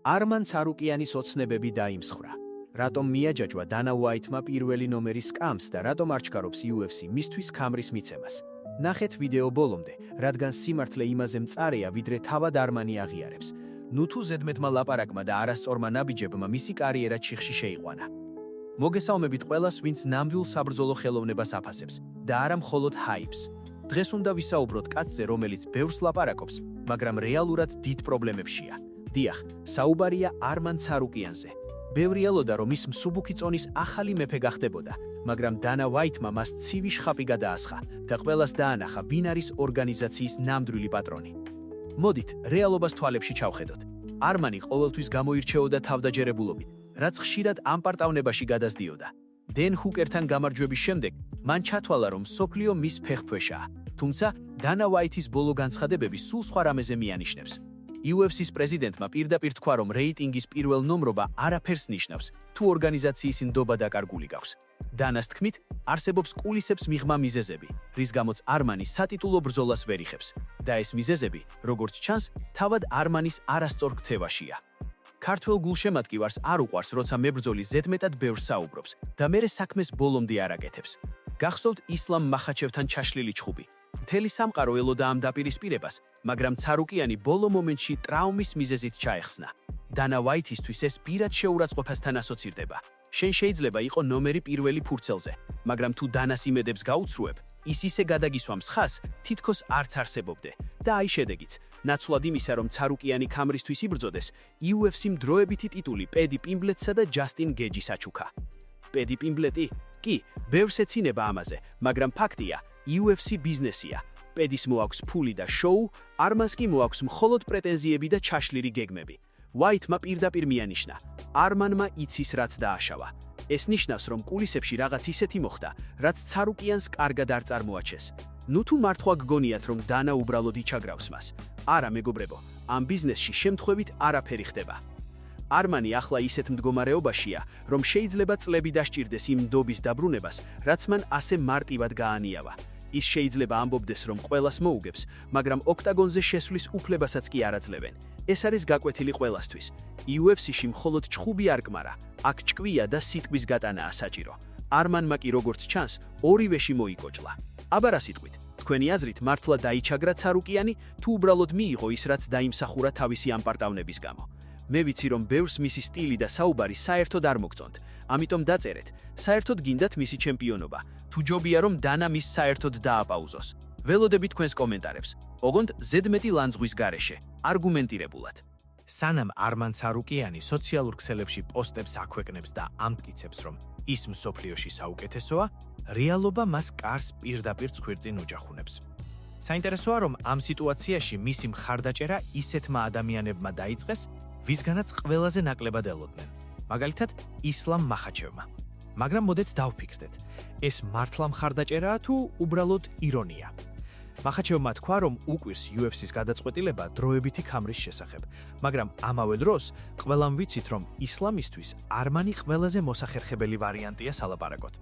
არმან ცარუკიანის ოცნებები დაიმსხვრა. Რატომ მიაჯაჭვა დანა უაითმა პირველი ნომერის სკამს და რატომ არ ჩქარობს UFC მისთვის ქამრის მიცემას? ნახეთ ვიდეო ბოლომდე, რადგან სიმართლე იმაზე მწარეა, ვიდრე თავად არმანი აღიარებს. ნუ თუ ზედმეტმა ლაპარაკმა და არასწორმა ნაბიჯებმა მისი კარიერა ჩიხში შეიყვანა. მოგესალმებით ყველას, ვინც ნამდვილ საბრძოლო ხელოვნებას აფასებს და არა მხოლოდ ჰაიპს. დღეს უნდა ვისაუბროთ კაცზე, რომელიც ბევრს ლაპარაკობს, მაგრამ რეალურად დიდ პრობლემებშია. დიახ, საუბარია არმან ცარუკიანზე. ბევრი ელოდა, რომ ის მსუბუქი წონის ახალი მეფე გახდებოდა, მაგრამ დანა უაითმა მას ცივი შხაპი გადაასხა და ყველას დაანახა, ვინ არის ორგანიზაციის ნამდვილი პატრონი. მოდით, რეალობას თვალებში ჩავხედოთ. არმანი ყოველთვის გამოირჩეოდა თავდაჯერებულობით, რაც ხშირად ამ პარტავნებაში გადასდიოდა. დენ ჰუკერთან გამარჯვების შემდეგ მან ჩათვალა, რომ სოფლიო მის ფეხფვეშაა, თუმცა დანა უაითის ბოლო განცხადებები სულ სხვა რამეზე მიანიშნებს. UFC-ს პრეზიდენტმა პირდაპირ თქვა, რომ რეიტინგის პირველ ნომრობა არაფერს ნიშნავს, თუ ორგანიზაციის ნდობა დაკარგული გაქვს. დანას თქმით, არსებობს კულისებს მიღმა მიზეზები, რის გამოც არმანი სატიტულო ბრძოლას ვერ იხებს და ეს მიზეზები, როგორც ჩანს, თავად არმანის არასწორ ქთევაშია. ქართველ გულშემატკივარს არ უყვარს, როცა მებრძოლი ზედმეტად ბევრს საუბრობს და მერე საქმეს ბოლომდე არ აკეთებს. გახსოვთ ისლამ მახაჩევთან ჩაშლილი ჩხუბი. მთელი სამყარო ელოდა ამ დაპირისპირებას, მაგრამ ცარუკიანი ბოლო მომენტში ტრაუმის მიზეზით ჩაეხსნა. დანა უაითისთვის ეს პირად შეურაცხყოფასთან ასოცირდება. შენ შეიძლება იყო ნომერი პირველი ფურცელზე, მაგრამ თუ დანას იმედებს გაუცრუებ, ის ისე გადაგისვამს ხას, თითქოს არც არსებობდე. და აი შედეგიც, ნაცვლად იმისა, რომ ცარუკიანი ქამრისთვის იბრძოდეს, UFC-მ დროებითი ტიტული პედი პიმბლეტსა და ჯასტინ გეჯის აჩუქა. პედი პიმბლეტი? კი, ბევრს ეცინება ამაზე, მაგრამ ფაქტია, UFC ბიზნესია. პედის მოაქვს ფული და შოუ, არმანს კი მოაქვს მხოლოდ პრეტენზიები და ჩაშლირი გეგმები. უაითმა პირდაპირ მიანიშნა, არმანმა იცის რაც დააშავა. ეს ნიშნავს, რომ კულისებში რაღაც ისეთი მოხდა, რაც ცარუკიანს კარგად არ წარმოაჩეს. ნუ თუ მართლა გგონიათ, რომ დანა უბრალოდ იჩაგრავს მას. არა, მეგობრებო, ამ ბიზნესში შემთხვევით არაფერი ხდება. არმანი ახლა ისეთ მდგომარეობაშია, რომ შეიძლება წლები დასჭირდეს იმ ნდობის დაბრუნებას, რაც მან ასე მარტივად გაანიავა. ის შეიძლება ამბობდეს, რომ ყველას მოუგებს, მაგრამ ოქტაგონზე შესვლის უფლებასაც კი არ აძლევენ. ეს არის გაკვეთილი ყველასთვის. UFC-ში მხოლოდ ჩხუბი არ კმარა, აქ ჭკვია და სიტყვის გატანაა საჭირო. არმანმა კი როგორც ჩანს, ორივეში მოიკოჭლა. აბა რა სიტყვით, თქვენი აზრით მართლა დაიჩაგრა ცარუკიანი, თუ უბრალოდ მიიღო ის რაც დაიმსახურა თავისი ამ პარტავნების გამო? მე ვიცი, რომ ბევრს მისი სტილი და საუბარი საერთოდ არ მოგწონთ, ამიტომ დაწერეთ, საერთოდ გინდათ მისი ჩემპიონობა, თუ ჯობია რომ დანა მის საერთოდ დააპაუზოს. ველოდები თქვენს კომენტარებს, ოღონდ ზედმეტი ლანძღვის გარეშე, არგუმენტირებულად. სანამ არმან ცარუკიანი სოციალურ ქსელებში პოსტებს აქვეყნებს და ამტკიცებს, რომ ის მსოფლიოში საუკეთესოა, რეალობა მას კარს პირდაპირ ცხვირწინ უჯახუნებს. საინტერესოა, რომ ამ სიტუაციაში მისი მხარდაჭერა ისეთმა ადამიანებმა დაიწყეს, ვისგანაც ყველაზე ნაკლებად ელოდნენ, მაგალითად ისლამ მახაჩევმა. მაგრამ მოდეთ დავფიქრდეთ, ეს მართლა მხარდაჭერაა თუ უბრალოდ ირონია? მახაჩევმა თქვა, რომ უკვირს UFC-ს გადაწყვეტილება დროებითი ქამრის შესახებ, მაგრამ ამავე დროს ყველამ ვიცით, რომ ისლამისთვის არმანი ყველაზე მოსახერხებელი ვარიანტია სალაპარაკოდ.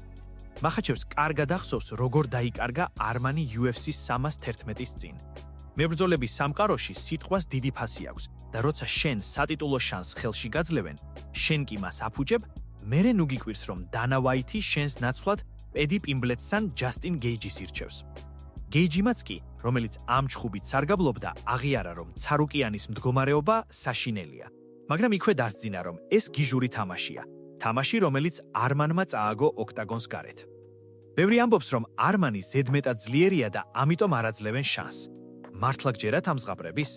მახაჩევს კარგად ახსოვს, როგორ დაიკარგა არმანი UFC-ს 311-ის წინ. მებრძოლების სამყაროში სიტყვას დიდი ფასი აქვს და როცა შენ სატიტულო შანსს ხელში გაძლევენ, შენ კი მას აფუჭებ, მერე ნუ გიკვირს, რომ დანა უაითი შენს ნაცვლად პედი პიმბლეტსთან ჯასტინ გეიჯის ირჩევს. გეიჯიმაც კი, რომელიც ამ ჩხუბით სარგებლობდა, აღიარა, რომ ცარუკიანის მდგომარეობა საშინელია. მაგრამ იქვე დასძინა, რომ ეს გიჟური თამაშია, თამაში, რომელიც არმანმა წააგო ოქტაგონს გარეთ. ბევრი ამბობს, რომ არმანი ზედმეტად ძლიერია და ამიტომ არ აძლევენ შანსს. მართლა გჯერათ ამ ზღაპრების?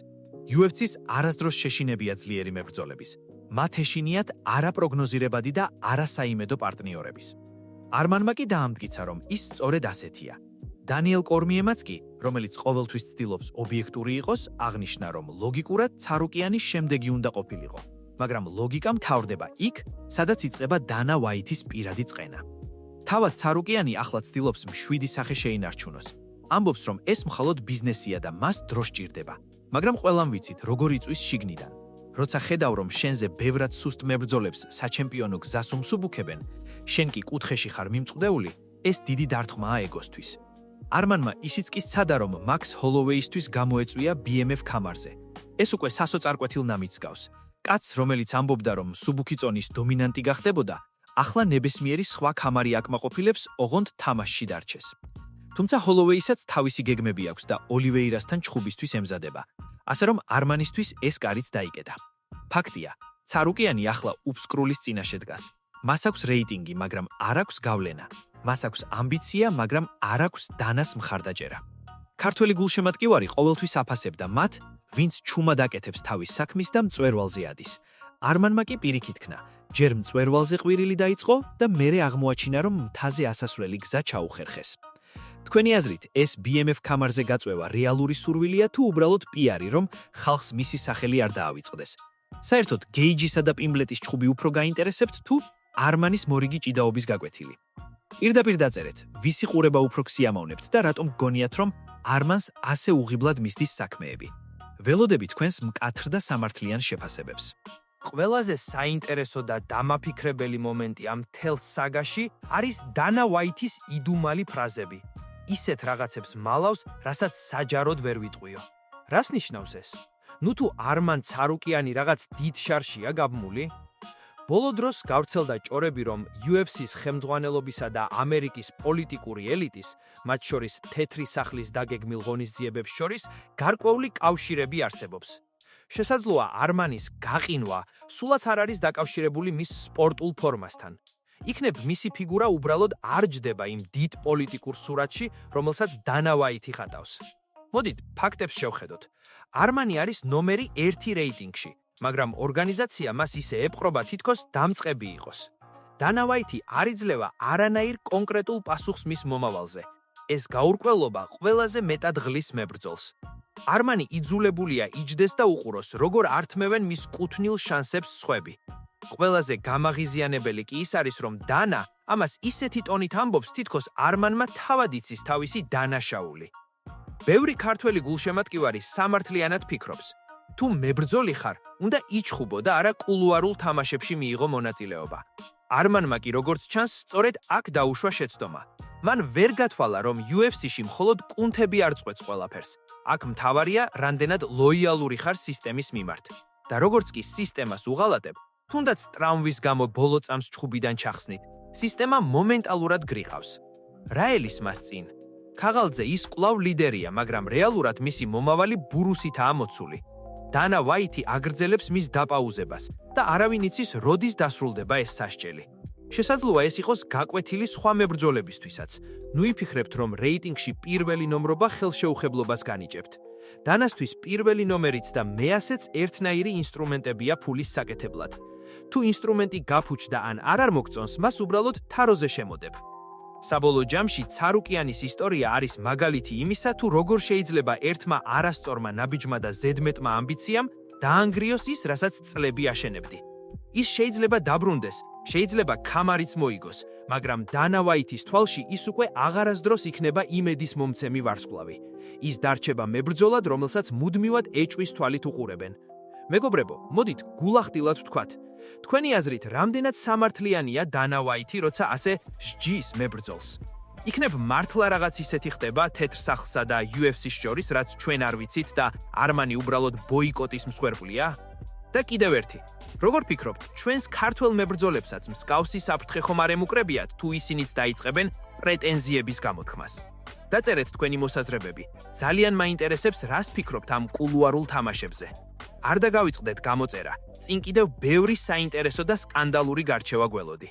UFC-ს არასდროს შეშინებია ძლიერი მებრძოლების. მათ ეშინიათ არაპროგნოზირებადი და არასაიმედო პარტნიორების. არმანმა კი დაამტკიცა, რომ ის სწორედ ასეთია. დანიელ კორმიემაც კი, რომელიც ყოველთვის ცდილობს ობიექტური იყოს, აღნიშნა, რომ ლოგიკურად ცარუკიანის შემდეგი უნდა ყოფილიყო. მაგრამ ლოგიკა მთავრდება იქ, სადაც იწყება დანა უაითის პირადი წყენა. თავად ცარუკიანი ახლა ცდილობს მშვიდი სახე შეინარჩუნოს. ამბობს, რომ ეს მხოლოდ ბიზნესია და მას დრო სჭირდება. მაგრამ ყველამ ვიცით, როგორ იწვის შიგნიდან. როცა ხედავ, რომ შენზე ბევრად სუსტ მებრძოლებს საჩემპიონო გზას უმსუბუქებენ, შენ კი კუთხეში ხარ მიმწყდეული, ეს დიდი დარტყმაა ეგოსთვის. არმანმა ისიც კი სცადა, რომ მაქს ჰოლოვეისთვის გამოეწვია BMF ქამარზე. ეს უკვე სასოწარკვეთილ ნამიც გავს. კაცს, რომელიც ამბობდა, რომ სუბუქი წონის დომინანტი გახდებოდა, ახლა ნებისმიერი სხვა ქამარი აკმაყოფილებს ოღონდ თამაშში დარჩეს. თუმცა ჰოლოვეისაც თავისი გეგმები აქვს და ოლივეირასთან ჩხუბისთვის ემზადება, ასე რომ არმანისთვის ეს კარიც დაიკეტა. ფაქტია, ცარუკიანი ახლა უფსკრულის წინაშე დგას. მას აქვს რეიტინგი, მაგრამ არ აქვს გავლენა. მას აქვს ამბიცია, მაგრამ არ აქვს დანას მხარდაჭერა. ქართველი გულშემატკივარი ყოველთვის აფასებდა მათ, ვინც ჩუმად აკეთებს თავის საქმის და მწვერვალზე ადის. არმანმა კი პირიქით ქნა, ჯერ მწვერვალზე ყვირილი დაიწყო და მერე აღმოაჩინა, რომ მთაზე ასასვლელი გზა ჩაუხერხეს. თქვენი აზრით, ეს BMF ქამარზე გაწვევა რეალური სურვილია თუ უბრალოდ პიარი, რომ ხალხს მისი სახელი არ დაავიწყდეს? საერთოდ გეიჯისა და პიმბლეტის ჩხუბი უფრო გაინტერესებთ თუ არმანის მორიგი ჭიდაობის გაკვეთილი? პირდაპირ დაწერეთ, ვისი ყურება უფრო გსიამოვნებთ და რატომ გგონიათ, რომ არმანს ასე უღიბლად მისდის საქმეები? ველოდები თქვენს მკაცრ და სამართლიან შეფასებებს. ყველაზე საინტერესო და დამაფიქრებელი მომენტი ამ მთელ საგაში არის დანა ვაითის იდუმალი ფრაზები. ისეთ რაღაცებს მალავს, რასაც საჯაროდ ვერ ვიტყვიო. რას ნიშნავს ეს? ნუ თუ არმან ცარუკიანი რაღაც დიდ შარშია გაბმული? ბოლო დროს გავრცელდა ჭორები, რომ UFC-ს ხელმძღვანელობისა და ამერიკის პოლიტიკური ელიტის, მათ შორის თეთრი სახლის დაგეგმილ ღონისძიებებს შორის, გარკვეული კავშირები არსებობს. შესაძლოა არმანის გაყინვა სულაც არ არის დაკავშირებული მის სპორტულ ფორმასთან. იქნებ მისი ფიგურა უბრალოდ არ ჯდება იმ დიდ პოლიტიკურ სურათში, რომელსაც დანა ვაითი ხატავს. მოდით, ფაქტებს შევხედოთ. არმანი არის ნომერი 1 რეიტინგში, მაგრამ ორგანიზაცია მას ისე ეპყრობა, თითქოს დამწყები იყოს. დანა ვაითი არ იძლევა არანაირ კონკრეტულ პასუხს მის მომავალზე. ეს გაურკვევლობა ყველაზე მეტად ღლის მებრძოლს. არმანი იძულებულია იჯდეს და უყუროს, როგორ ართმევენ მის კუთვნილ შანსებს სხვები. ყველაზე გამაღიზიანებელი კი ის არის, რომ დანა ამას ისეთი ტონით ამბობს, თითქოს არმანმა თავად იცის თავისი დანაშაული. ბევრი ქართველი გულშემატკივარი სამართლიანად ფიქრობს. თუ მებრძოლი ხარ, უნდა იჩხუბო და არა კულუარულ თამაშებში მიიღო მონაწილეობა. არმანმა კი როგორც ჩანს, სწორედ აქ დაუშვა შეცდომა. მან ვერ გათვალა, რომ UFC-ში მხოლოდ კუნთები არ წყვეტს ყველაფერს. აქ მთავარია, რამდენად ლოიალური ხარ სისტემის მიმართ. და როგორც კი სისტემას უღალატებ, თუნდაც ტრავმის გამო ბოლო წამს ჩხუბიდან ჩახსნით, სისტემა მომენტალურად გრიყავს. რა ელის მას წინ? ქაღალდზე ის კვლავ ლიდერია, მაგრამ რეალურად მისი მომავალი ბურუსითაა მოცული. დანა ვაითი აგრძელებს მის დაპაუზებას და არავინ იცის, როდის დასრულდება ეს სასჯელი. შესაძლოა ეს იყოს გაკვეთილი სხვა მებრძოლებისთვისაც. ნუ იფიქრებთ, რომ რეიტინგში პირველი ნომრობა ხელშეუხებლობას განიჭებთ. დანასთვის პირველი ნომერიც და მეასეც ერთნაირი ინსტრუმენტებია ფულის საკეთებლად. თუ ინსტრუმენტი გაფუჭდა ან არ მოგწონს, მას უბრალოდ თაროზე შემოდებ. საბოლოო ჯამში ცარუკიანის ისტორია არის მაგალითი იმისა, თუ როგორ შეიძლება ერთმა არასწორმა ნაბიჯმა და ზედმეტმა ამბიციამ დაანგრიოს ის, რასაც წლები აშენებდი. ის შეიძლება დაბრუნდეს, შეიძლება ქამარიც მოიგოს, მაგრამ დანა ვაითის თვალში ის უკვე აღარასდროს იქნება იმედის მომცემი ვარსკვლავი. ის დარჩება მებრძოლად, რომელსაც მუდმივად ეჭვის თვალით უყურებენ. მეგობრებო, მოდით გულახდილად ვთქვათ. თქვენი აზრით, რამდენად სამართლიანია დანა ვაითი, როცა ასე სჯის მებრძოლს? იქნებ მართლა რაღაც ისეთი ხდება თეთრ სახლსა და UFC-ს შორის, რაც ჩვენ არ ვიცით და არმანი უბრალოდ ბოიკოტის მსხვერპლია? და კიდევ ერთი. როგორ ფიქრობთ, ჩვენს ქართველ მებრძოლებსაც მსგავსი საფრთხე ხომ არ ემუკრებიათ, თუ ისინიც დაიწყებენ პრეტენზიების გამოთქმას? დაწერეთ თქვენი მოსაზრებები. ძალიან მაინტერესებს, რას ფიქრობთ ამ კულუარულ თამაშებზე. არ დაგავიწყდეთ გამოწერა. წინ კიდევ ბევრი საინტერესო და სკანდალური გარჩევა გველოდი.